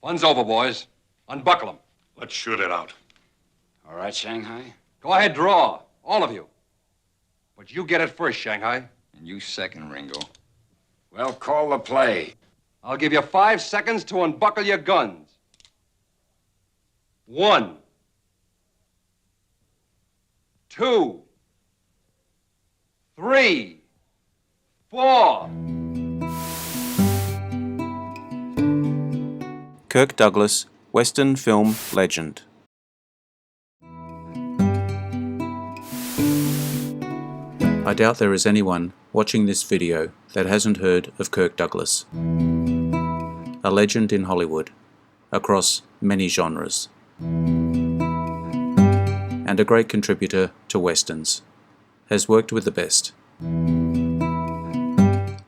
Fun's over, boys. Unbuckle them. Let's shoot it out. All right, Shanghai? Go ahead, draw. All of you. But you get it first, Shanghai. And you second, Ringo. Well, call the play. I'll give you 5 seconds to unbuckle your guns. 1, 2, 3, 4. Kirk Douglas, Western film legend. I doubt there is anyone watching this video that hasn't heard of Kirk Douglas. A legend in Hollywood, across many genres. And a great contributor to westerns. Has worked with the best.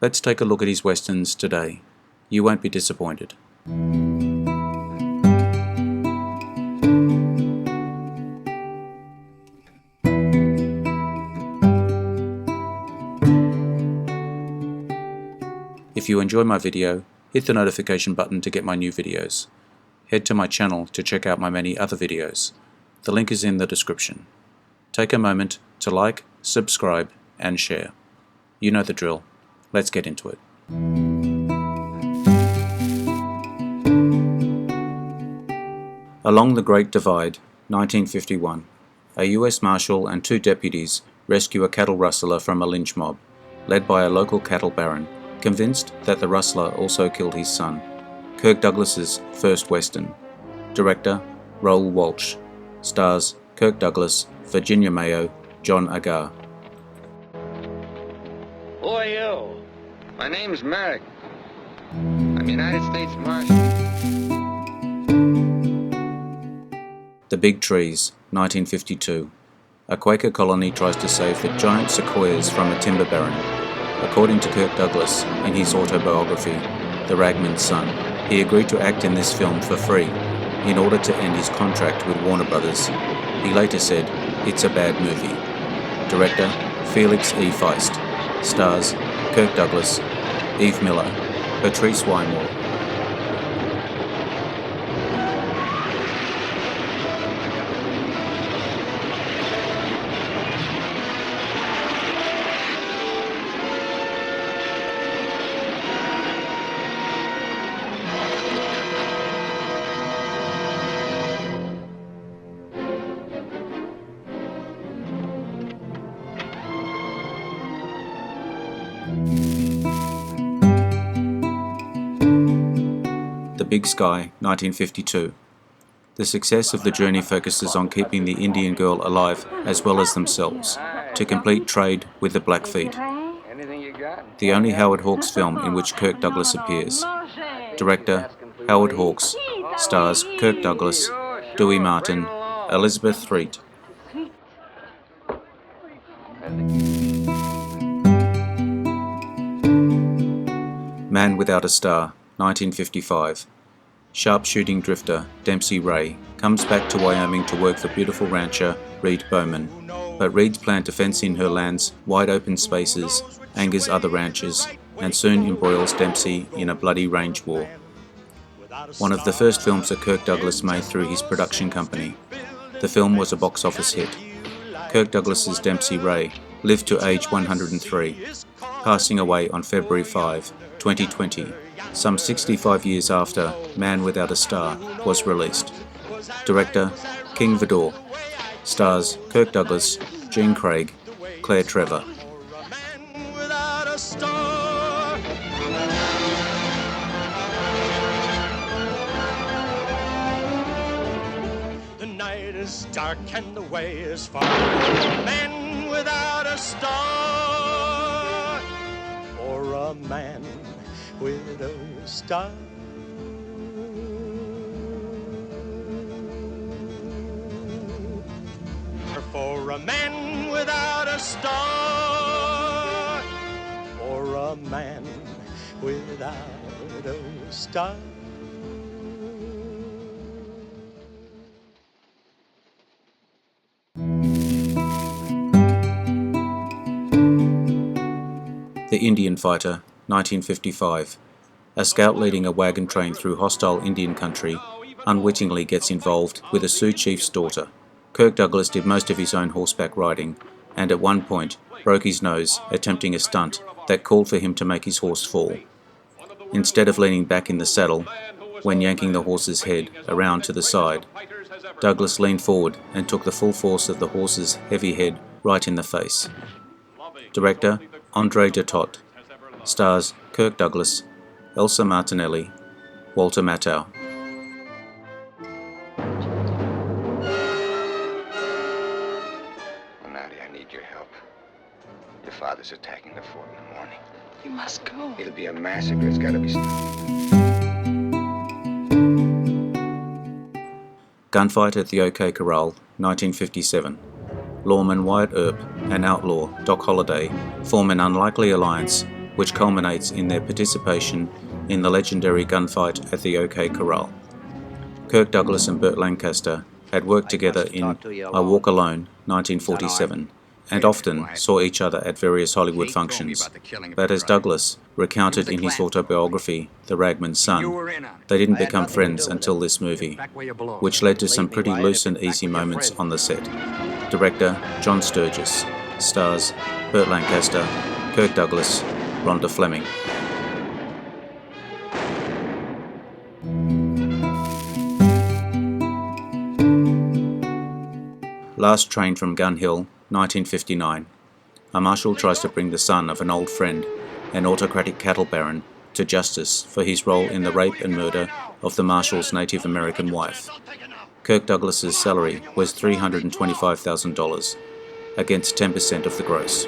Let's take a look at his westerns today. You won't be disappointed. If you enjoy my video, hit the notification button to get my new videos. Head to my channel to check out my many other videos. The link is in the description. Take a moment to like, subscribe, and share. You know the drill. Let's get into it. Along the Great Divide, 1951, a US Marshal and 2 deputies rescue a cattle rustler from a lynch mob, led by a local cattle baron, convinced that the rustler also killed his son. Kirk Douglas's first Western. Director, Raoul Walsh. Stars, Kirk Douglas, Virginia Mayo, John Agar. Who are you? My name's Merrick. I'm United States Marshal. The Big Trees, 1952. A Quaker colony tries to save the giant sequoias from a timber baron. According to Kirk Douglas, in his autobiography, The Ragman's Son, he agreed to act in this film for free in order to end his contract with Warner Brothers. He later said, "It's a bad movie." Director, Felix E. Feist. Stars, Kirk Douglas, Eve Miller, Patrice Wymore. The Big Sky, 1952. The success of the journey focuses on keeping the Indian girl alive as well as themselves, to complete trade with the Blackfeet. The only Howard Hawks film in which Kirk Douglas appears. Director, Howard Hawks. Stars, Kirk Douglas, Dewey Martin, Elizabeth Threet. Man Without a Star, 1955. Sharpshooting drifter Dempsey Ray comes back to Wyoming to work for beautiful rancher Reed Bowman, but Reed's plan to fence in her land's wide open spaces angers other ranchers and soon embroils Dempsey in a bloody range war. One of the first films that Kirk Douglas made through his production company. The film was a box office hit. Kirk Douglas's Dempsey Ray lived to age 103, passing away on February 5, 2020, some 65 years after Man Without a Star was released. Director, King Vidor. Stars, Kirk Douglas, Jean Craig, Claire Trevor. The night is dark and the way is far. Man without a star, or a man with a star. For a man without a star, or a man without a star. The Indian Fighter, 1955. a scout leading a wagon train through hostile Indian country unwittingly gets involved with a Sioux chief's daughter. Kirk Douglas did most of his own horseback riding, and at one point broke his nose attempting a stunt that called for him to make his horse fall. Instead of leaning back in the saddle, when yanking the horse's head around to the side, Douglas leaned forward and took the full force of the horse's heavy head right in the face. Director Andre de Todt. Stars Kirk Douglas, Elsa Martinelli, Walter Matthau. Nadia, I need your help. Your father's attacking the fort in the morning. You must go. It'll be a massacre. It's gotta be... Gunfight at the OK Corral, 1957. Lawman Wyatt Earp and outlaw Doc Holliday form an unlikely alliance which culminates in their participation in the legendary gunfight at the OK Corral. Kirk Douglas and Burt Lancaster had worked together in I Walk Alone, 1947, and often saw each other at various Hollywood functions. But as Douglas recounted in his autobiography, The Ragman's Son, they didn't become friends until this movie, which led to some pretty loose and easy moments on the set. Director John Sturges. Stars Burt Lancaster, Kirk Douglas, Rhonda Fleming. Last Train from Gun Hill, 1959. A marshal tries to bring the son of an old friend, an autocratic cattle baron, to justice for his role in the rape and murder of the marshal's Native American wife. Kirk Douglas's salary was $325,000, against 10% of the gross.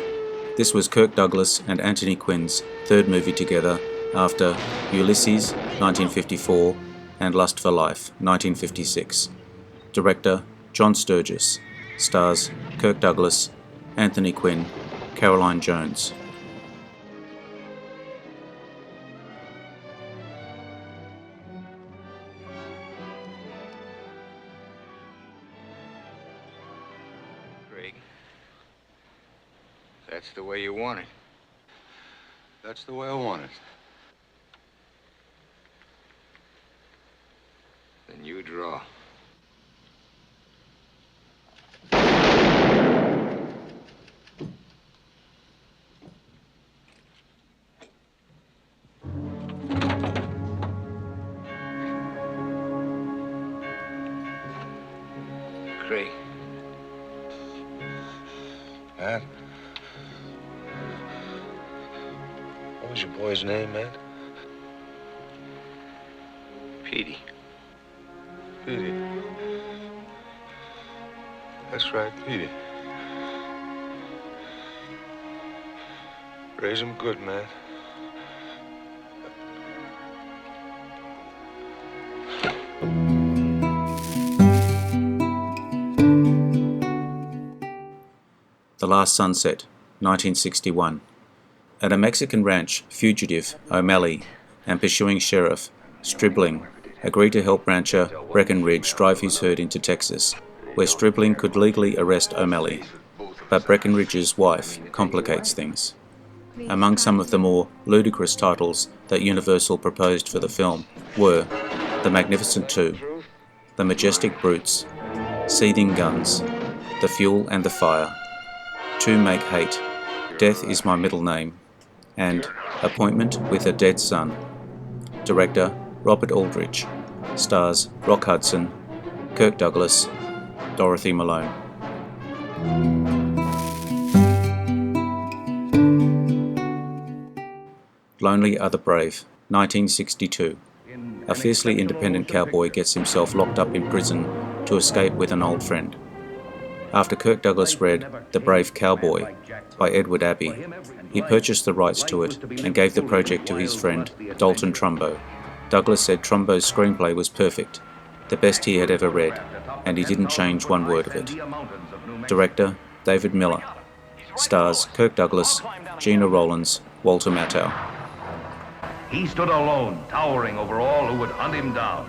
This was Kirk Douglas and Anthony Quinn's third movie together after Ulysses, 1954, and Lust for Life, 1956. Director John Sturges. Stars Kirk Douglas, Anthony Quinn, Caroline Jones. Craig, that's the way you want it. That's the way I want it. Then you draw. Craig. Matt? What was your boy's name, Matt? Petey. Petey. That's right, Petey. Raise him good, Matt. The Last Sunset, 1961. At a Mexican ranch, fugitive O'Malley and pursuing sheriff Stribling agree to help rancher Breckenridge drive his herd into Texas, where Stribling could legally arrest O'Malley. But Breckenridge's wife complicates things. Among some of the more ludicrous titles that Universal proposed for the film were The Magnificent Two, The Majestic Brutes, Seething Guns, The Fuel and the Fire, To Make Hate, Death is My Middle Name, and Appointment with a Dead Son. Director Robert Aldrich. Stars Rock Hudson, Kirk Douglas, Dorothy Malone. Lonely Are the Brave, 1962. A fiercely independent cowboy gets himself locked up in prison to escape with an old friend. After Kirk Douglas read The Brave Cowboy by Edward Abbey, he purchased the rights to it and gave the project to his friend Dalton Trumbo. Douglas said Trumbo's screenplay was perfect, the best he had ever read, and he didn't change one word of it. Director David Miller. Stars Kirk Douglas, Gina Rowlands, Walter Matthau. He stood alone, towering over all who would hunt him down.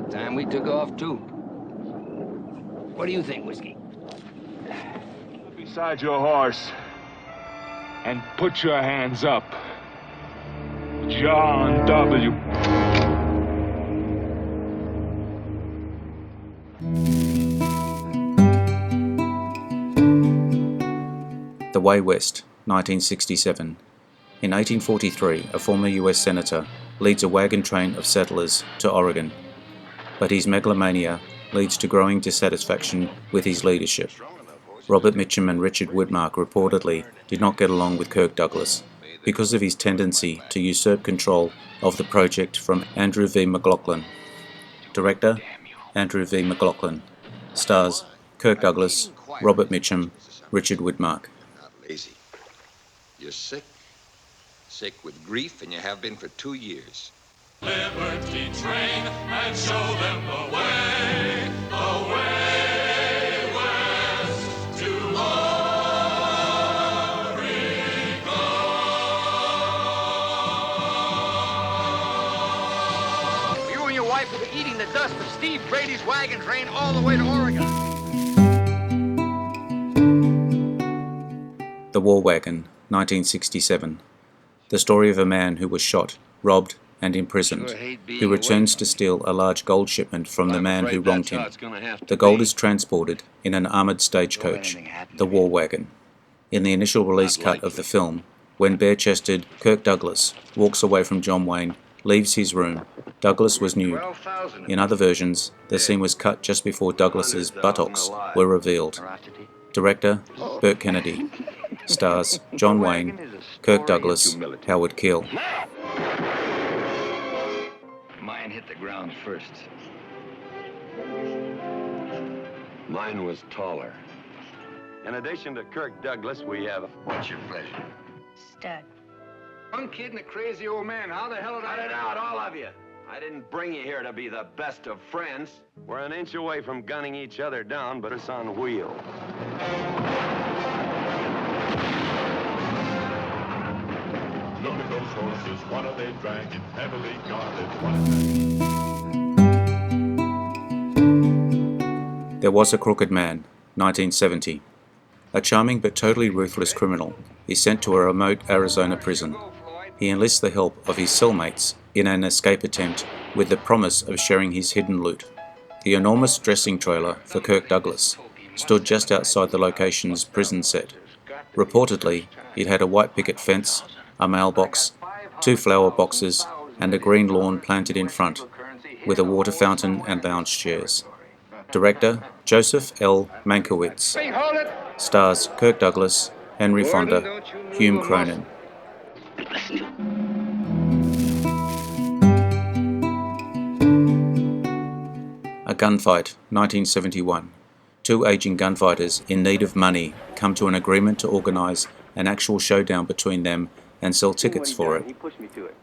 Time we took off, too. What do you think, Whiskey? Beside your horse and put your hands up. John W. The Way West, 1967. In 1843, a former US senator leads a wagon train of settlers to Oregon, but his megalomania leads to growing dissatisfaction with his leadership. Robert Mitchum and Richard Widmark reportedly did not get along with Kirk Douglas because of his tendency to usurp control of the project from Andrew V. McLaughlin. Director, Andrew V. McLaughlin. Stars, Kirk Douglas, Robert Mitchum, Richard Widmark. Not lazy. You're sick. Sick with grief, and you have been for 2 years. Liberty train and show them the way west to Oregon. You and your wife will be eating the dust of Steve Brady's wagon train all the way to Oregon. The War Wagon, 1967. The story of a man who was shot, robbed, and imprisoned, who returns to steal a large gold shipment from the man who wronged him. The gold is transported in an armoured stagecoach, the War Wagon. In the initial release cut of the film, when bare-chested Kirk Douglas walks away from John Wayne, leaves his room, Douglas was nude. In other versions, the scene was cut just before Douglas's buttocks were revealed. Director, Burt Kennedy. Stars, John Wayne, Kirk Douglas, Howard Keel. Mine hit the ground first. Mine was taller. In addition to Kirk Douglas, we have... What's your pleasure? Stud. One kid and a crazy old man. How the hell did Cut it out, all of you. I didn't bring you here to be the best of friends. We're an inch away from gunning each other down, but it's on wheels. Look at those horses, what are they dragging? Heavily guarded. There Was a Crooked Man, 1970. A charming but totally ruthless criminal is sent to a remote Arizona prison. He enlists the help of his cellmates in an escape attempt with the promise of sharing his hidden loot. The enormous dressing trailer for Kirk Douglas stood just outside the location's prison set. Reportedly, it had a white picket fence, a mailbox, 2 flower boxes, and a green lawn planted in front, with a water fountain and lounge chairs. Director, Joseph L. Mankiewicz. Stars, Kirk Douglas, Henry Fonda, Hume Cronin. A Gunfight, 1971. 2 aging gunfighters in need of money come to an agreement to organise an actual showdown between them and sell tickets for it.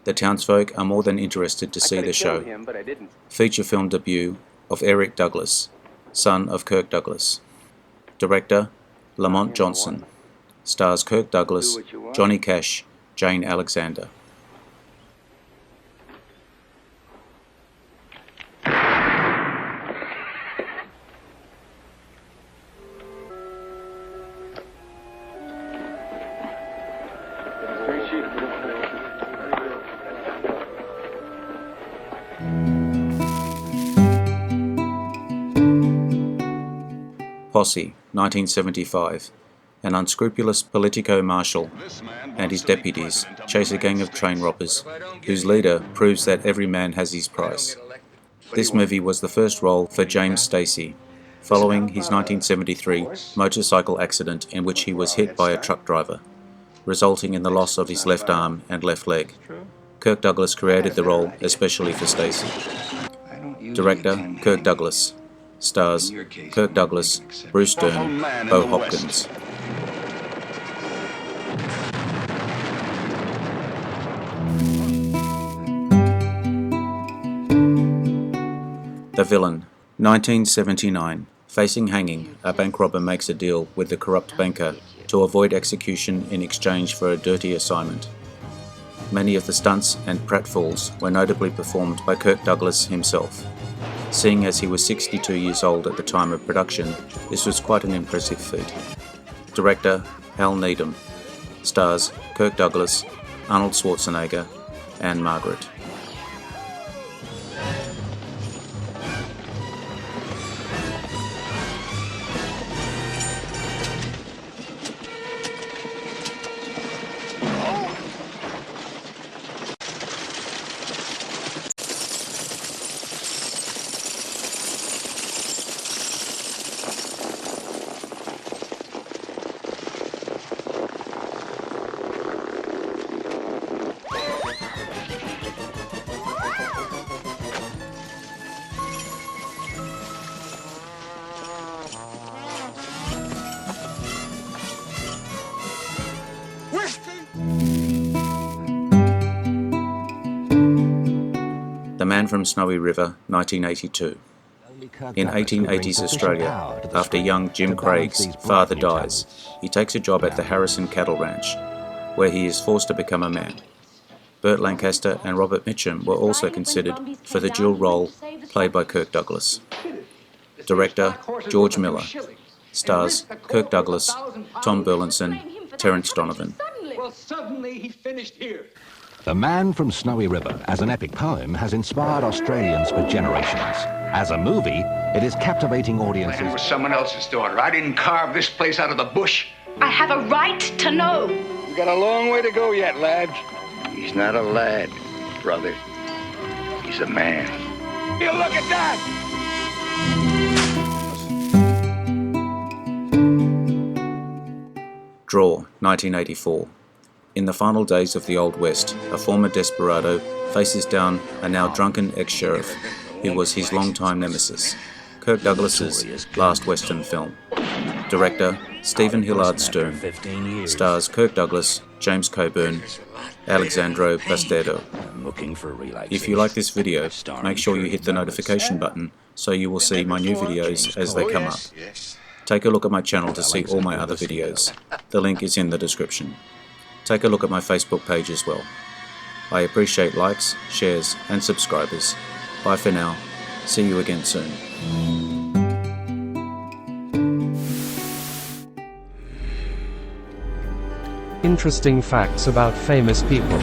The townsfolk are more than interested to see the show. Feature film debut of Eric Douglas, son of Kirk Douglas. Director, Lamont Johnson. Stars Kirk Douglas, Johnny Cash, Jane Alexander. Posse, 1975. An unscrupulous politico-marshal and his deputies chase a gang of train robbers, whose leader proves that every man has his price. This movie was the first role for James Stacey, following his 1973 motorcycle accident in which he was hit by a truck driver, resulting in the loss of his left arm and left leg. Kirk Douglas created the role especially for Stacey. Director, Kirk Douglas. Stars, Kirk Douglas, Bruce Dern, Bo Hopkins. The Villain, 1979. Facing hanging, a bank robber makes a deal with the corrupt banker to avoid execution in exchange for a dirty assignment. Many of the stunts and pratfalls were notably performed by Kirk Douglas himself. Seeing as he was 62 years old at the time of production, this was quite an impressive feat. Director Hal Needham. Stars Kirk Douglas, Arnold Schwarzenegger, and Margaret. The Man from Snowy River, 1982. In 1880s Australia, after young Jim Craig's father dies, he takes a job at the Harrison Cattle Ranch, where he is forced to become a man. Burt Lancaster and Robert Mitchum were also considered for the dual role played by Kirk Douglas. Director George Miller. Stars Kirk Douglas, Tom Burlinson, Terence Donovan. Well, suddenly he finished here. The Man from Snowy River, as an epic poem, has inspired Australians for generations. As a movie, it is captivating audiences. It was someone else's daughter. I didn't carve this place out of the bush. I have a right to know. You got a long way to go yet, lad. He's not a lad, brother. He's a man. You look at that! Draw, 1984. In the final days of the Old West, a former desperado faces down a now drunken ex-sheriff who was his longtime nemesis. Kirk Douglas's last Western film. Director Stephen Hillard Stern. Stars Kirk Douglas, James Coburn, Alexandro Bastardo. If you like this video, make sure you hit the notification button so you will see my new videos as they come up. Take a look at my channel to see all my other videos. The link is in the description. Take a look at my Facebook page as well. I appreciate likes, shares and subscribers. Bye for now. See you again soon. Interesting facts about famous people.